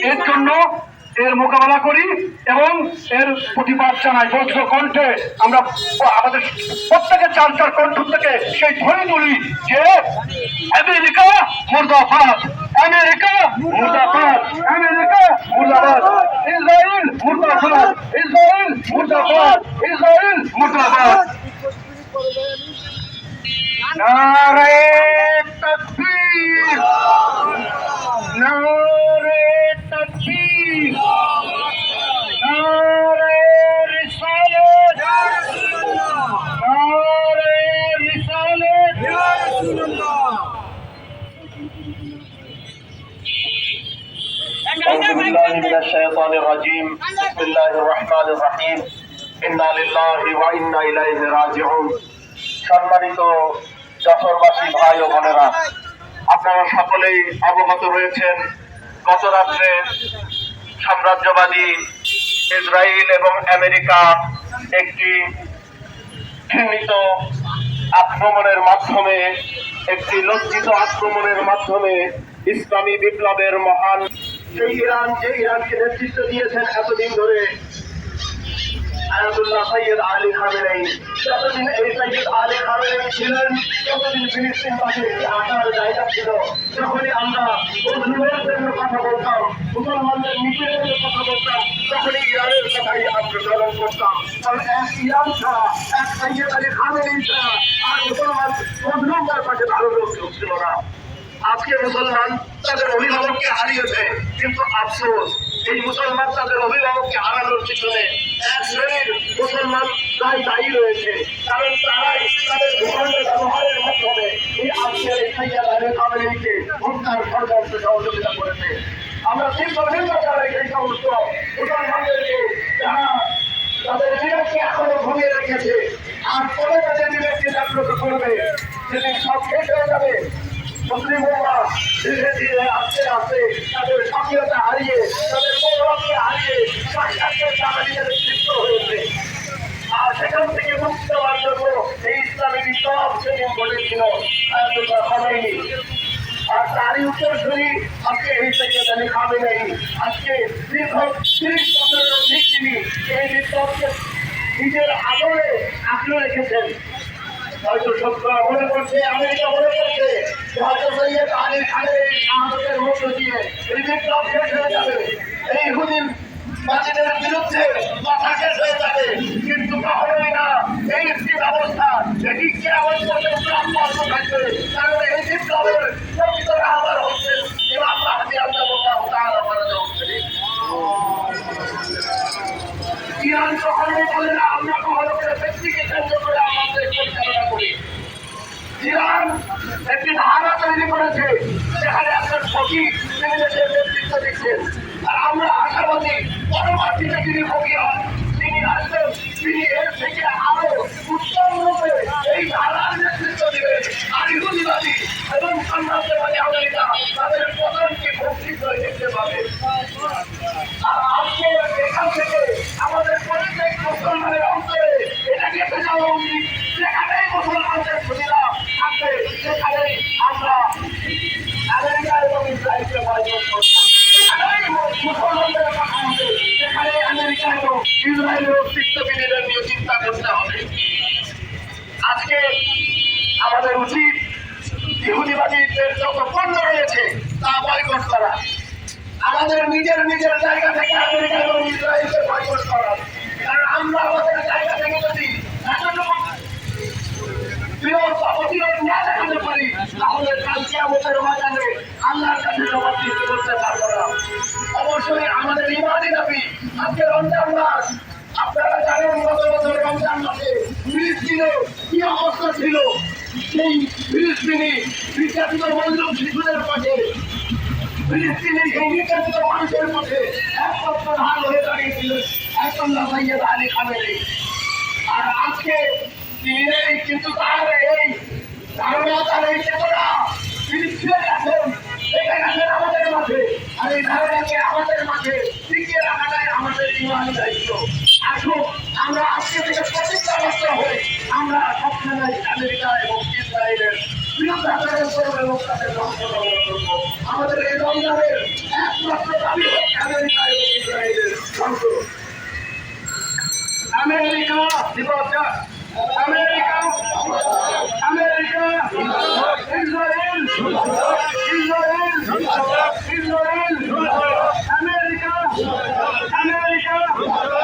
এর জন্য এর মোকাবেলা করি এবং এর প্রতিবাদ জানাই। বজ্র কণ্ঠে আমরা আমাদের প্রত্যেকের চার চার কণ্ঠ থেকে সেই ধ্বনি তুলি যে আমেরিকা মুর্দাবাদ, আমেরিকা মুর্দাবাদ, আমেরিকা মুর্দাবাদ, ইসরায়েল মুর্দাবাদ, ইসরায়েল মুর্দাবাদ, ইসরায়েল মুর্দাবাদ। নারে তাকবীর, নারে তাকবীর, নারে রিসালাত, নারে রিসালাত। أعوذ بالله من الشيطان الرجيم بسم الله الرحمن الرحيم إنا لله وإنا إليه راجعون। সম্মানিত যশোরবাসী ভাই ও বোনেরা, আপনারা সকলেই অবগত রয়েছেন গত রাত্রে সাম্রাজ্যবাদী ইসরায়েল এবং আমেরিকা একটি ঘৃণিত আক্রমণের মাধ্যমে, একটি লজ্জিত আক্রমণের মাধ্যমে ইসলামী বিপ্লবের মহান সেই ইরান, যে ইরানকে নেতৃত্ব দিয়েছেন এতদিন ধরে আয়াতুল্লাহ সৈয়দ আলী খামেনেই। যতদিন এই সৈয়দ আলী খামেনেই ছিলেন ততদিন ফিলিস্তিনবাসীর একটি আশার জায়গা ছিল। যখনই আমরা মুসলমানদের জন্য কথা বলতাম, মুসলমানদের নিপীড়নের কথা বলতাম, তখনই ইরানের কথাই আমরা স্মরণ করতাম। কারণ এক ইরান ছাড়া, এক সৈয়দ আলী খামেনেই ছাড়া আর মুসলমানদের পাশে ভালো লোক ছিল না। আজকে মুসলমান তাদের অভিভাবককে হারিয়েছে, কিন্তু আফসোস এই মুসলমান তাদের অভিভাবককে হারানোর পিছনে এক শ্রেণীর মুসলমান দায়ী রয়েছে। কারণ তারাই তাদের ভূখণ্ডের ব্যবহারের মাধ্যমে এই আজকের এই সৈয়দ আলী খামেনেইকে হত্যার ষড়যন্ত্র সহযোগিতা করেছে। আমরা তীব্র নিন্দা জানাই এই সমস্ত মুসলমানদেরকে যারা তাদের বিবেককে এখনো ঘুমিয়ে রেখেছে। আর পরে তাদের বিবেককে জাগ্রত করবে, সেদিন সব শেষ হয়ে যাবে। মুসলিম উম্মাহ ধীরে ধীরে আস্তে আস্তে তাদের স্বাধীনতা হারিয়ে, তাদের গৌরবকে হারিয়ে পাশ্চাত্যের চালানিদের তৃপ্ত হয়েছে। আর সেখান থেকে মুক্তি দেওয়ার জন্য এই ইসলামী বিপ্লব সেদিন ঘটেছিল আয়াতুল্লাহ খামেনি। আর তারই উত্তরসূরি আজকে এই সৈয়দ আলী খামেনেই। আজকে দীর্ঘ 30 বছরের অধিক তিনি এই বিপ্লবকে নিজের আদরে আঁকড়ে রেখেছেন। হয়তো সত্য মনে করছে, আমেরিকা মনে করছে হয়তো সৈয়দ আলী খামেনেই শাহাদাতের মধ্য দিয়ে এই বিপ্লব শেষ হয়ে যাবে, এই ইহুদিন বাতিলের বিরুদ্ধে কথা শেষ হয়ে যাবে। কিন্তু কখনোই না। এই একটি ব্যবস্থা এটি কেমন পর্যন্ত অব্যাহত থাকবে। কারণ এই বিপ্লবের প্রকৃত আবার হচ্ছে ইমাম মাহদী আল্লাহু তাআলা হচ্ছে। ইরান কখনোই বলে না আমরা কখনো ব্যক্তিকে কেন্দ্র করে আমাদের পরিচালনা করি। ইরান একটি ধারা তৈরি করেছে যেখানে একজন ফকির তিনি দেশের নেতৃত্ব দিচ্ছেন। আর আমরা আশাবাদী পরবর্তীতে তিনি ফকির হন, তিনি আসবেন, তিনি এর থেকে আরো উত্তম রূপে এই ধারার নেতৃত্ব দিবেন। আর ইহুদিবাদী এবং সাম্রাজ্যবাদী আমেরিকা তাদের পতনকে খুব শীঘ্রই দেখতে পাবে। আর আজকে এখান থেকে আমাদের প্রত্যেক মুসলমানের অন্তরে এটা গেঁথে যাওয়া উচিত, যেখানেই মুসলমানদের সুবিধা থাকবে সেখানেই আমরা আমেরিকা এবং ইসরায়েলকে বয়কট করব। যেখানেই মুসলমানদের কথা হবে সেখানে আমেরিকা এবং ইসরায়েলের অস্তিত্ব বিনিয়োগের নিয়ে চিন্তা করতে হবে। আজকে আমাদের উচিত ইহুদিবাদীদের যত পণ্য রয়েছে তা বয়কট করা, আমাদের নিজের নিজের জায়গা থেকে আমেরিকা এবং ইসরায়েলকে বয়কট করা। কারণ আমরা আমাদের জায়গা থেকে যদি এতটুকু প্রতিরোধ না দেখাতে পারি তাহলে কাল কিয়ামতের ময়দানে আল্লাহর কাছে জবাবদিহি করতে পারবো না। অবশ্যই আমাদের ইমানি দাবি। আজকে রমজান মাস, আপনারা জানেন গত বছর রমজান মাসে ফিলিস্তিনে কি অবস্থা ছিল। সেই ফিলিস্তিনি নির্যাতিত মজলুম শিশুদের পাশে, ফিলিস্তিনের এই নির্যাতিত মানুষের পাশে একমাত্র ঢাল হয়ে দাঁড়িয়েছিলেন আয়াতুল্লাহ সৈয়দ আলী খামেনেই। আর আজকে তিনি নেই, কিন্তু তার এই ধারণা, তার এই চেতনা তিনি ফিরে গেছেন, রেখে গেছেন আমাদের মাঝে। আর এই ধারণাকে আমাদের মাঝে টিকিয়ে রাখাটাই আমাদের ইমানি দায়িত্ব। আসুন আমরা আজকে থেকে প্রতিজ্ঞাবদ্ধ হই, আমরা সবসময় আমেরিকা এবং ইসরায়েলের বিরুদ্ধে করবো এবং তাদের ধ্বংস করবো। আমাদের এই রমজানের একমাত্র দাবি হচ্ছে আমেরিকা বিপর্যয়, আমেরিকা